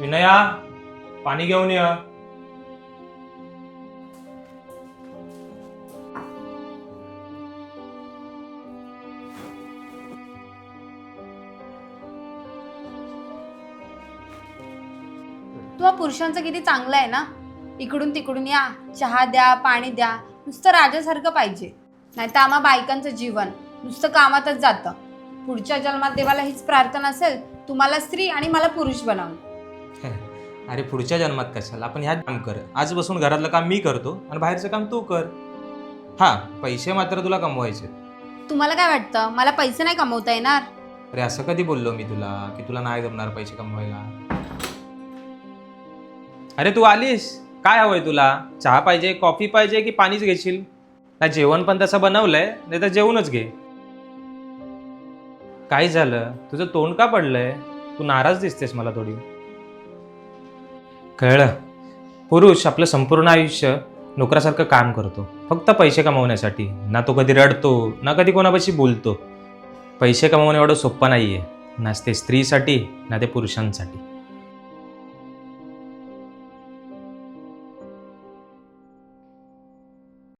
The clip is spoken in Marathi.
विनया, पाणी घेऊन ये. तुला पुरुषांचं किती चांगलं आहे ना. इकडून तिकडून या, चहा द्या, पाणी द्या, नुसतं राजासारखं पाहिजे. नाही तर आम्हा बायकांचं जीवन नुसतं कामातच जातं. पुढच्या जन्मात देवाला हीच प्रार्थना असेल, तुम्हाला स्त्री आणि मला पुरुष बनवून. अरे पुढच्या जन्मात कशाला, आपण ह्यात काम कर. आज बसून घरातलं काम मी करतो आणि बाहेरचं काम तू कर. हा, पैसे मात्र तुला कमवायचे. तुम्हाला काय वाटतं, मला पैसे नाही कमवता येणार? अरे असं कधी बोललो मी तुला की तुला नाही जमणार पैसे कमवायला? अरे तू आलीस, काय हवंय तुला? चहा पाहिजे, कॉफी पाहिजे की पाणीच घेशील? नाही जेवण पण तसं बनवलंय, नाही तर जेवूनच घे. काय झालं, तुझं तोंड का पडलंय? तू नाराज दिसतेस मला थोडी. कळलं, पुरुष आपलं संपूर्ण आयुष्य नोकरासारखं काम करतो फक्त पैसे कमवण्यासाठी. ना तो कधी रडतो, ना कधी कोणापाशी बोलतो. पैसे कमवणं एवढं सोपं नाहीये, ना ते स्त्रीसाठी ना ते पुरुषांसाठी.